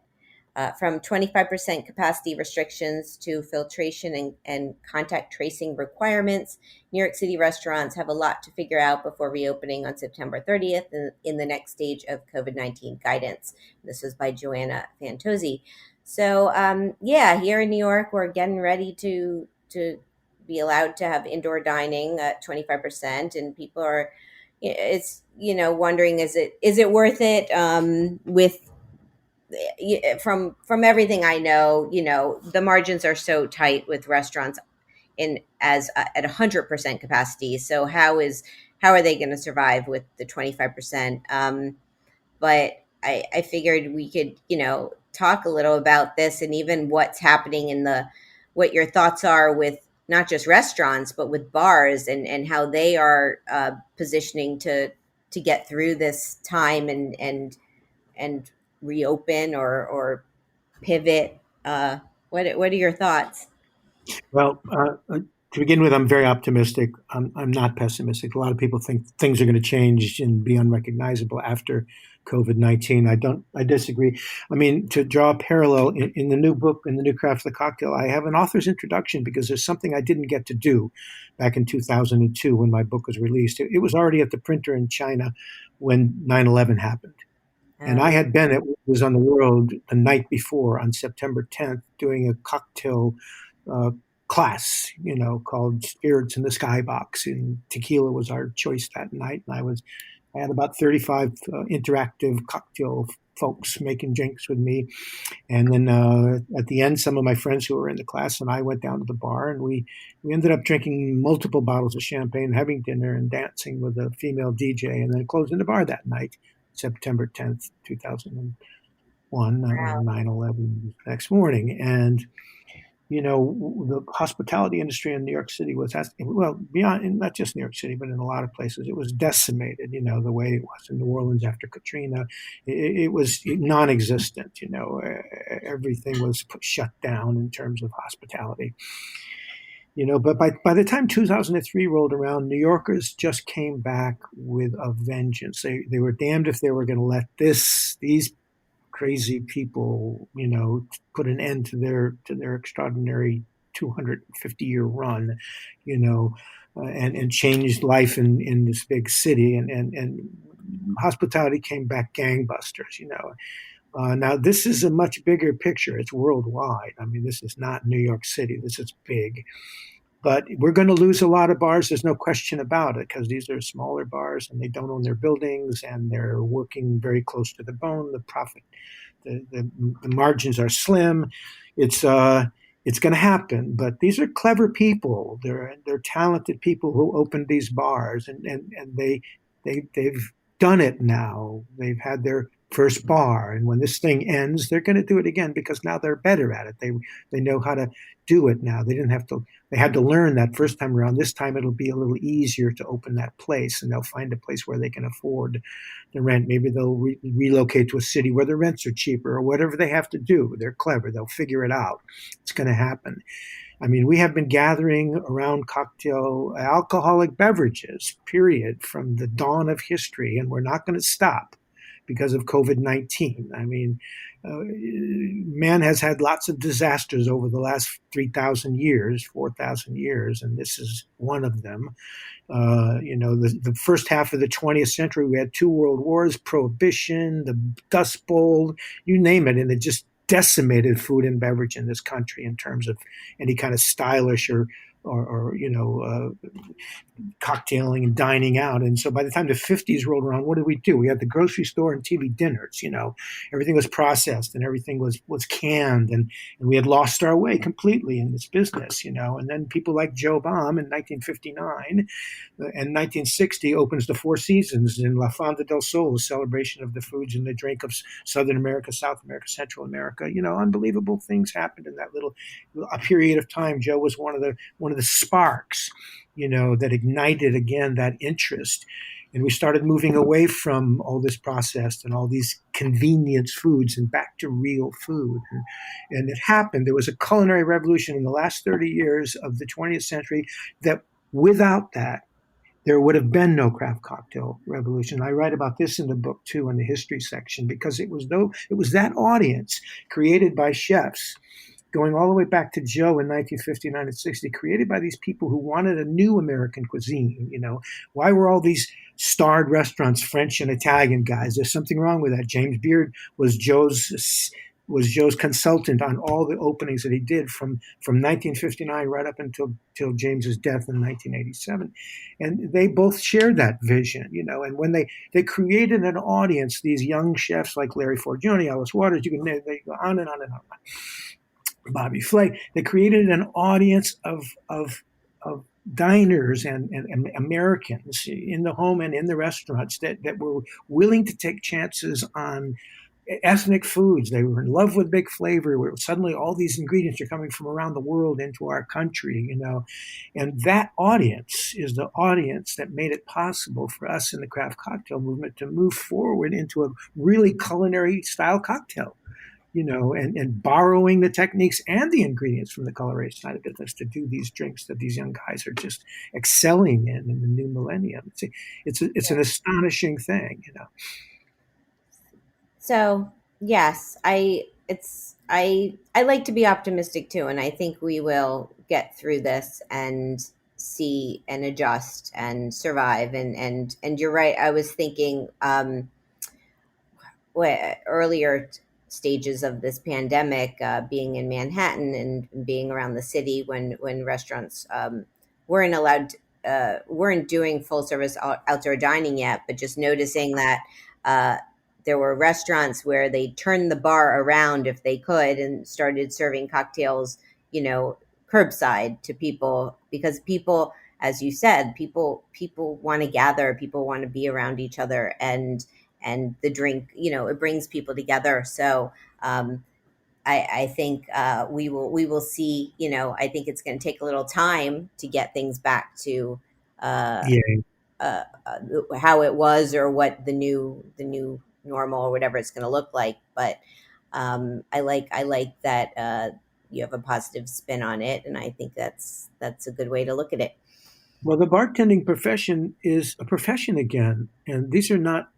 From 25% capacity restrictions to filtration and contact tracing requirements, New York City restaurants have a lot to figure out before reopening on September 30th in the next stage of COVID-19 guidance. This was by Joanna Fantozzi. So, here in New York, we're getting ready to be allowed to have indoor dining at 25%, and people are, wondering, is it worth it? With from everything I know, the margins are so tight with restaurants at 100% capacity. So how are they going to survive with the 25%? But I figured we could, talk a little about this and even what's happening in the what your thoughts are with not just restaurants, but with bars and how they are positioning to get through this time and reopen or pivot. What are your thoughts? Well, to begin with, I'm very optimistic. I'm not pessimistic. A lot of people think things are going to change and be unrecognizable after COVID-19. I disagree. I mean, to draw a parallel in the new book, in the new Craft of the Cocktail, I have an author's introduction because there's something I didn't get to do back in 2002 when my book was released. It was already at the printer in China when 9/11 happened. And I had been at Was on the World the night before on September 10th doing a cocktail uh, class, called Spirits in the Skybox. And tequila was our choice that night. And I had about 35 interactive cocktail folks making drinks with me. And then at the end, some of my friends who were in the class and I went down to the bar, and we ended up drinking multiple bottles of champagne, having dinner and dancing with a female DJ, and then closing the bar that night, September 10th, 2001, Wow. 9/11 next morning. And the hospitality industry in New York City was, well, beyond, not just New York City, but in a lot of places, it was decimated, the way it was in New Orleans after Katrina. It was non-existent, everything was shut down in terms of hospitality. But by the time 2003 rolled around, New Yorkers just came back with a vengeance. They were damned if they were going to let these crazy people, put an end to their extraordinary 250-year run, and changed life in this big city, and hospitality came back gangbusters. Now this is a much bigger picture. It's worldwide. I mean, this is not New York City. This is big. But we're going to lose a lot of bars. There's no question about it, because these are smaller bars and they don't own their buildings and they're working very close to the bone. The profit, the margins are slim. It's going to happen. But these are clever people. They're talented people who opened these bars, and they've done it now. They've had their first bar, and when this thing ends, they're going to do it again because now they're better at it. They know how to do it now. They didn't have to. They had to learn that first time around. This time it'll be a little easier to open that place, and they'll find a place where they can afford the rent. Maybe they'll relocate to a city where the rents are cheaper, or whatever they have to do. They're clever. They'll figure it out. It's going to happen. I mean, we have been gathering around cocktail alcoholic beverages, period, from the dawn of history, and we're not going to stop because of COVID-19. I mean, man has had lots of disasters over the last 3,000 years, 4,000 years, and this is one of them. The first half of the 20th century, we had 2 world wars, prohibition, the Dust Bowl, you name it, and it just decimated food and beverage in this country in terms of any kind of stylish or cocktailing and dining out. And so by the time the 50s rolled around, what did we do? We had the grocery store and TV dinners. Everything was processed and everything was canned, and we had lost our way completely in this business. And then people like Joe Baum in 1959 and 1960 opens the Four Seasons in La Fonda del Sol, a celebration of the foods and the drink of Southern America, South America, Central America. Unbelievable things happened in that little a period of time. Joe was one of the sparks, that ignited again that interest. And we started moving away from all this processed and all these convenience foods and back to real food. And it happened. There was a culinary revolution in the last 30 years of the 20th century that without that, there would have been no craft cocktail revolution. I write about this in the book too, in the history section, because it was that audience created by chefs going all the way back to Joe in 1959 and 60, created by these people who wanted a new American cuisine. Why were all these starred restaurants French and Italian guys? There's something wrong with that. James Beard was Joe's consultant on all the openings that he did from 1959 right up until James's death in 1987. And they both shared that vision, and when they created an audience, these young chefs like Larry Forgione, Alice Waters, they go on and on and on. Bobby Flay, they created an audience of diners and Americans in the home and in the restaurants that were willing to take chances on ethnic foods. They were in love with big flavor, where suddenly all these ingredients are coming from around the world into our country, and that audience is the audience that made it possible for us in the craft cocktail movement to move forward into a really culinary style cocktail, and borrowing the techniques and the ingredients from the culinary side of business to do these drinks that these young guys are just excelling in the new millennium. It's an astonishing thing. So yes, I like to be optimistic too, and I think we will get through this and see and adjust and survive. And you're right. I was thinking earlier stages of this pandemic, being in Manhattan and being around the city when restaurants weren't allowed, weren't doing full service outdoor dining yet, but just noticing that uh, there were restaurants where they turned the bar around if they could and started serving cocktails, curbside to people, because people, as you said, people want to gather, people want to be around each other, and the drink, it brings people together. So I think we will see. I think it's going to take a little time to get things back to uh, Yeah. uh, how it was, or what the new normal, or whatever it's going to look like. But I like that you have a positive spin on it, and I think that's a good way to look at it. Well, the bartending profession is a profession again, and these are not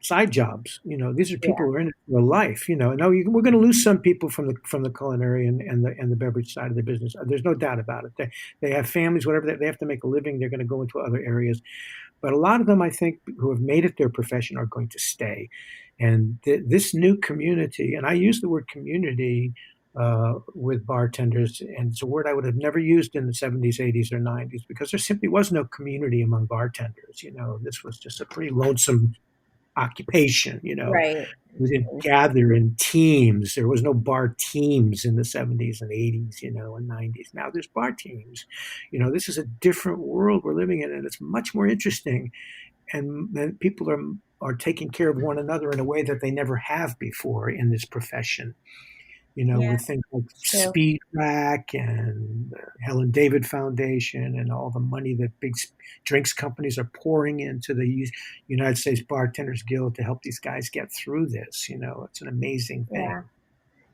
side jobs. These are people Yeah, who are in it for life. Now we're going to lose some people from the culinary and the beverage side of the business. There's no doubt about it. They have families, whatever they have to make a living. They're going to go into other areas, but a lot of them, I think, who have made it their profession are going to stay. And this new community, and I use the word community with bartenders, and it's a word I would have never used in the 70s, 80s, or 90s, because there simply was no community among bartenders. This was just a pretty lonesome occupation. right. We didn't gather in teams. There was no bar teams in the 70s and 80s, and 90s. Now there's bar teams. This is a different world we're living in, and it's much more interesting. And people are taking care of one another in a way that they never have before in this profession. Yeah, With things like it's true. Speed Rack and Helen David Foundation and all the money that big drinks companies are pouring into the United States Bartenders Guild to help these guys get through this. It's an amazing Yeah. thing.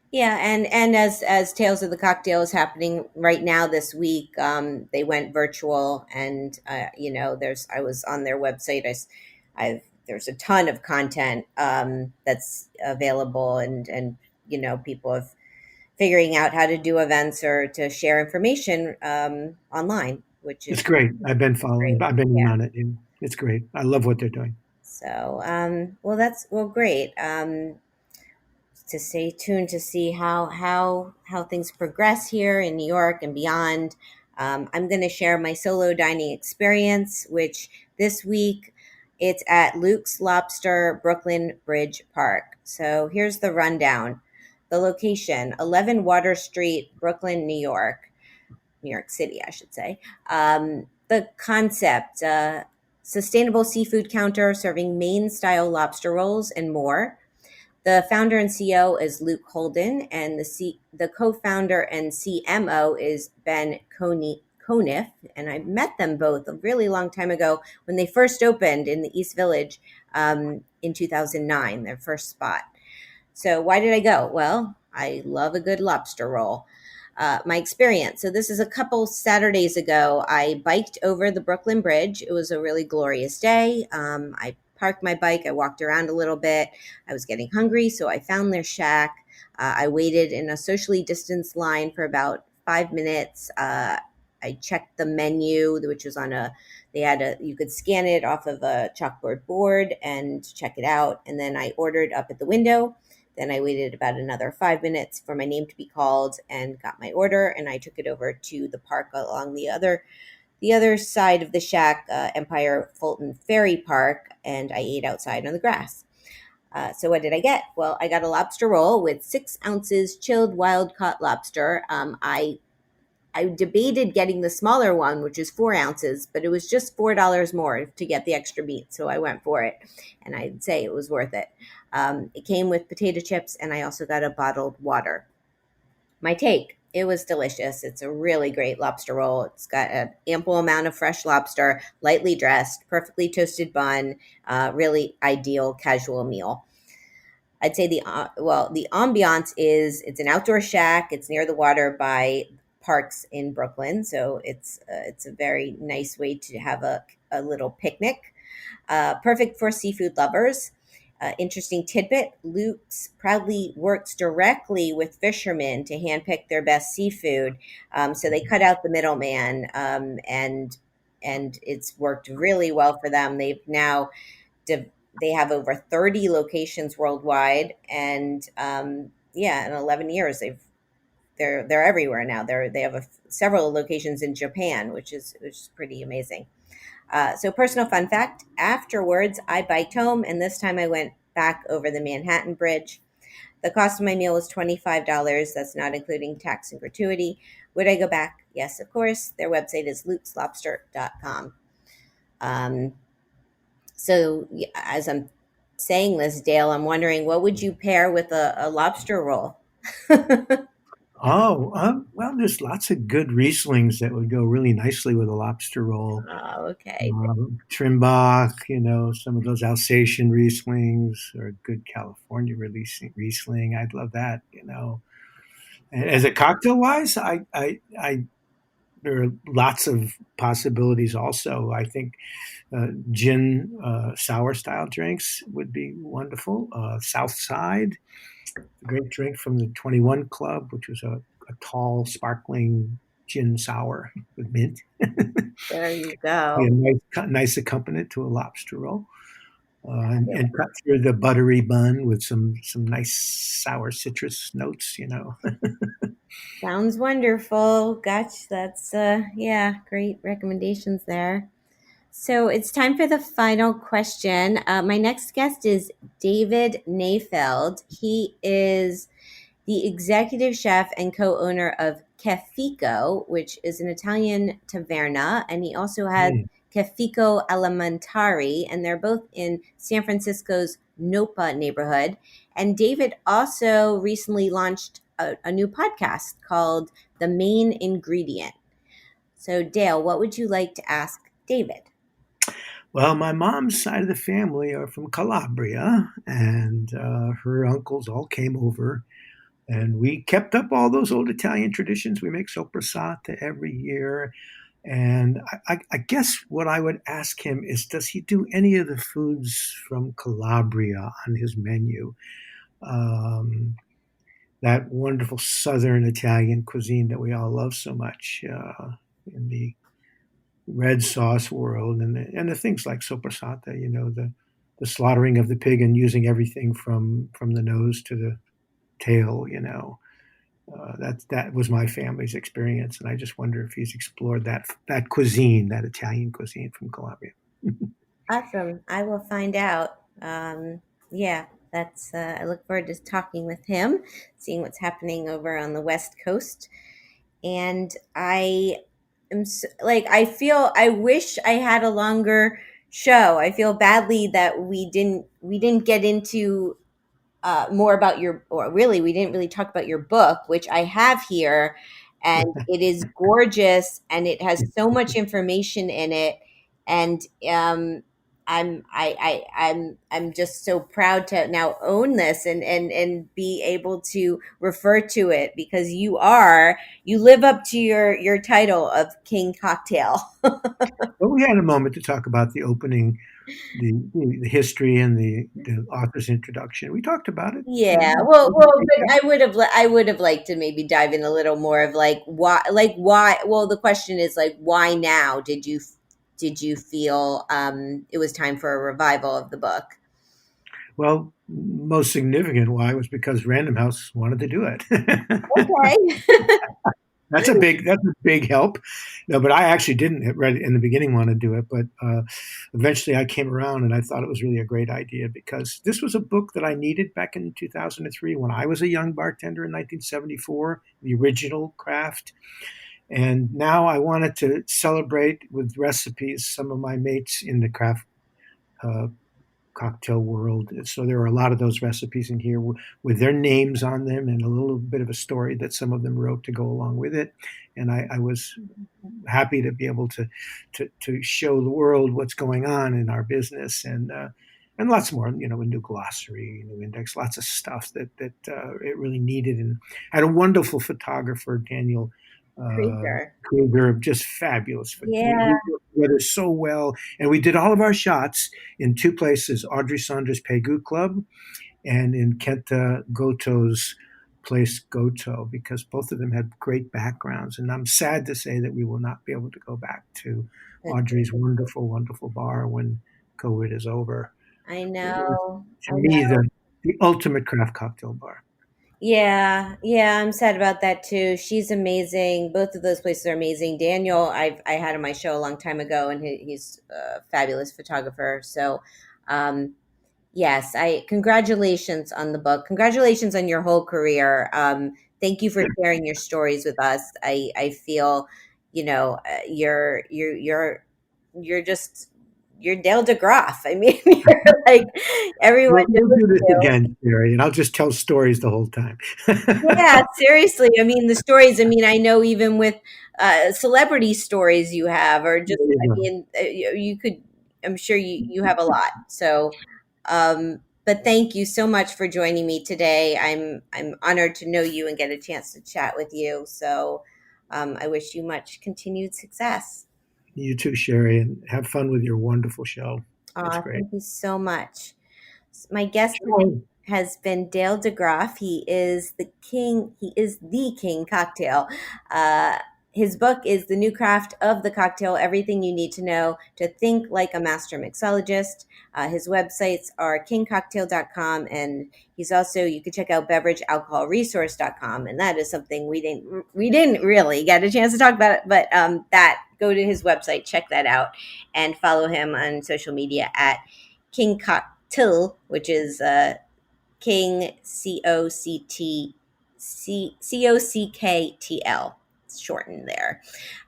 Yeah, and as Tales of the Cocktail is happening right now this week, they went virtual, and there's I was on their website. There's a ton of content that's available, and people have figuring out how to do events or to share information online, which It's is great. I've been great. following. I've been in Yeah. on it. And it's great. I love what they're doing. So, well, great. To stay tuned to see how things progress here in New York and beyond. I'm going to share my solo dining experience, which this week it's at Luke's Lobster, Brooklyn Bridge Park. So here's the rundown. The location: 11 Water Street, Brooklyn, New York City, I should say. The concept: sustainable seafood counter serving Maine style lobster rolls and more. The founder and CEO is Luke Holden, and the co-founder and CMO is Ben Coniff. And I met them both a really long time ago when they first opened in the East Village in 2009, their first spot. So why did I go? Well, I love a good lobster roll. My experience. So this is a couple Saturdays ago. I biked over the Brooklyn Bridge. It was a really glorious day. I parked my bike. I walked around a little bit. I was getting hungry, so I found their shack. I waited in a socially distanced line for about 5 minutes. I checked the menu, which was you could scan it off of a chalkboard board and check it out. And then I ordered up at the window. Then I waited about another 5 minutes for my name to be called and got my order. And I took it over to the park along the other side of the shack, Empire Fulton Ferry Park, and I ate outside on the grass. So what did I get? Well, I got a lobster roll with 6 ounces chilled wild caught lobster. I debated getting the smaller one, which is 4 ounces, but it was just $4 more to get the extra meat, so I went for it, and I'd say it was worth it. It came with potato chips, and I also got a bottled water. My take: it was delicious. It's a really great lobster roll. It's got an ample amount of fresh lobster, lightly dressed, perfectly toasted bun, really ideal casual meal. I'd say the ambiance is it's an outdoor shack. It's near the water by parks in Brooklyn, so it's a very nice way to have a little picnic. Perfect for seafood lovers. Interesting tidbit: Luke's proudly works directly with fishermen to handpick their best seafood. So they cut out the middleman, and it's worked really well for them. They have over 30 locations worldwide, and yeah, in 11 years they're everywhere now. They have several locations in Japan, which is pretty amazing. So, personal fun fact: afterwards, I biked home, and this time I went back over the Manhattan Bridge. The cost of my meal was $25. That's not including tax and gratuity. Would I go back? Yes, of course. Their website is lukeslobster.com. So, as I'm saying this, Dale, I'm wondering, what would you pair with a lobster roll? Oh, well, there's lots of good Rieslings that would go really nicely with a lobster roll. Oh, okay. Trimbach, some of those Alsatian Rieslings or a good California Riesling. I'd love that. And as a cocktail wise, there are lots of possibilities also. I think gin sour style drinks would be wonderful. South Side, a great drink from the 21 Club, which was a tall, sparkling gin sour with mint. There you Be go. a nice accompaniment to a lobster roll. And cut through the buttery bun with some nice sour citrus notes. Sounds wonderful. Gotcha. That's yeah, great recommendations there. So it's time for the final question. My next guest is David Nayfeld. He is the executive chef and co-owner of Kefico, which is an Italian taverna, and he also has Kefico Alimentari, and they're both in San Francisco's Nopa neighborhood. And David also recently launched a new podcast called The Main Ingredient. So, Dale, what would you like to ask David? Well, my mom's side of the family are from Calabria, and her uncles all came over, and we kept up all those old Italian traditions. We make soppressata every year. And I guess what I would ask him is, does he do any of the foods from Calabria on his menu? That wonderful Southern Italian cuisine that we all love so much in the red sauce world, and the things like soppressata, the slaughtering of the pig and using everything from the nose to the tail. That was my family's experience, and I just wonder if he's explored that cuisine, that Italian cuisine from Calabria. Awesome. I will find out. Yeah, that's. I look forward to talking with him, seeing what's happening over on the West Coast. And I am I wish I had a longer show. I feel badly that we didn't get into more about or really, we didn't really talk about your book, which I have here, and it is gorgeous, and it has so much information in it, and I'm just so proud to now own this and be able to refer to it, because you live up to your title of King Cocktail. Well, we had a moment to talk about the opening, the history and the author's introduction. We talked about it. Yeah, well, but I would have liked to maybe dive in a little more of why. Well, the question is why now? Did you feel it was time for a revival of the book? Well, most significant why was because Random House wanted to do it. Okay. That's a big help. No, but I actually didn't right in the beginning want to do it, but eventually I came around and I thought it was really a great idea, because this was a book that I needed back in 2003 when I was a young bartender in 1974, the original craft. And now I wanted to celebrate with recipes some of my mates in the craft cocktail world. So there are a lot of those recipes in here with their names on them and a little bit of a story that some of them wrote to go along with it. And I was happy to be able to show the world what's going on in our business and lots more, a new glossary, new index, lots of stuff that it really needed. And I had a wonderful photographer, Daniel Kruger, just fabulous. Yeah. We worked together so well. And we did all of our shots in two places, Audrey Saunders' Pegu Club and in Kenta Goto's place, Goto, because both of them had great backgrounds. And I'm sad to say that we will not be able to go back to Audrey's wonderful, wonderful bar when COVID is over. I know. To me, the ultimate craft cocktail bar. Yeah, I'm sad about that too. She's amazing. Both of those places are amazing. Daniel, I had on my show a long time ago, and he's a fabulous photographer. So, yes, congratulations on the book. Congratulations on your whole career. Thank you for sharing your stories with us. I feel, you're Dale DeGroff. I mean, you're like everyone. We'll do this again, Sherry, and I'll just tell stories the whole time. Yeah, seriously. I mean, the stories. I mean, I know even with celebrity stories you have, or just. I mean, you could. I'm sure you have a lot. So, but thank you so much for joining me today. I'm honored to know you and get a chance to chat with you. So, I wish you much continued success. You too, Sherry, and have fun with your wonderful show. That's great. Thank you so much. My guest today has been Dale DeGroff. He is the king. He is the king cocktail. His book is The New Craft of the Cocktail, Everything You Need to Know to Think Like a Master Mixologist. His websites are kingcocktail.com, and he's also, you can check out beveragealcoholresource.com, and that is something we didn't really get a chance to talk about it, but go to his website, check that out, and follow him on social media at King Cocktail, which is King COCKTL. It's shortened there.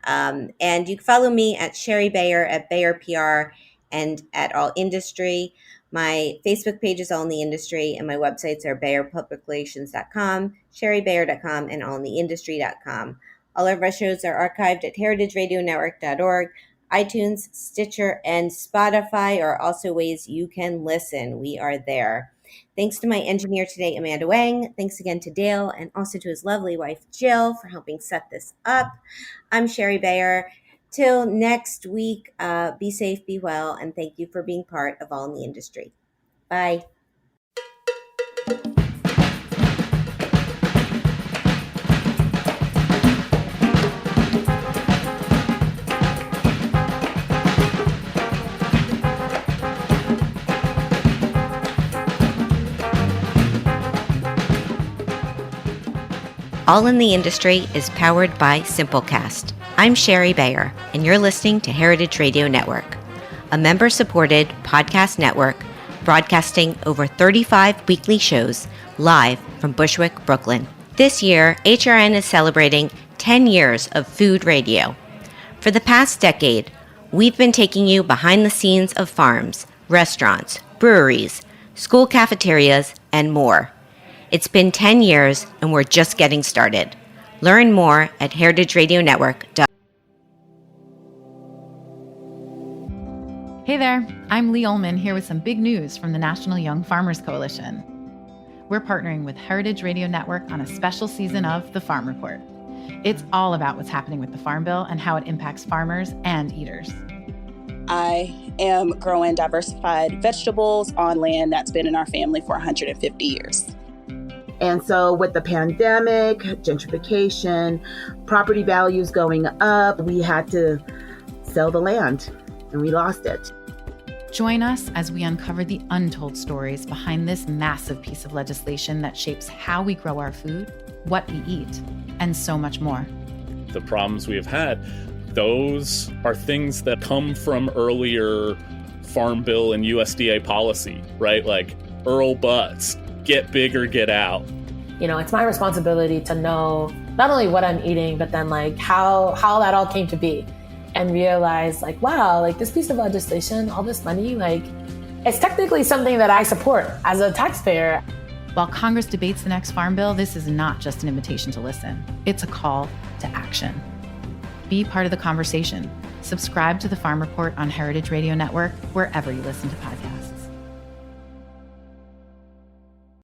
And you can follow me at Sherry Bayer at Bayer PR and at All Industry. My Facebook page is All in the Industry, and my websites are BayerPublicRelations.com, SherryBayer.com, and AllInTheIndustry.com. All of our shows are archived at heritageradionetwork.org. iTunes, Stitcher, and Spotify are also ways you can listen. We are there. Thanks to my engineer today, Amanda Wang. Thanks again to Dale, and also to his lovely wife, Jill, for helping set this up. I'm Sherry Bayer. Till next week, be safe, be well, and thank you for being part of All in the Industry. Bye. All in the Industry is powered by Simplecast. I'm Sherry Bayer, and you're listening to Heritage Radio Network, a member-supported podcast network broadcasting over 35 weekly shows live from Bushwick, Brooklyn. This year, HRN is celebrating 10 years of food radio. For the past decade, we've been taking you behind the scenes of farms, restaurants, breweries, school cafeterias, and more. It's been 10 years, and we're just getting started. Learn more at heritageradionetwork.com. Hey there, I'm Lee Ullman here with some big news from the National Young Farmers Coalition. We're partnering with Heritage Radio Network on a special season of The Farm Report. It's all about what's happening with the Farm Bill and how it impacts farmers and eaters. I am growing diversified vegetables on land that's been in our family for 150 years. And so with the pandemic, gentrification, property values going up, we had to sell the land and we lost it. Join us as we uncover the untold stories behind this massive piece of legislation that shapes how we grow our food, what we eat, and so much more. The problems we have had, those are things that come from earlier Farm Bill and USDA policy, right? Like Earl Butts. Get big or get out. You know, it's my responsibility to know not only what I'm eating, but then like how that all came to be and realize like, wow, like this piece of legislation, all this money, like It's technically something that I support as a taxpayer. While Congress debates the next farm bill, this is not just an invitation to listen. It's a call to action. Be part of the conversation. Subscribe to the Farm Report on Heritage Radio Network, wherever you listen to podcasts.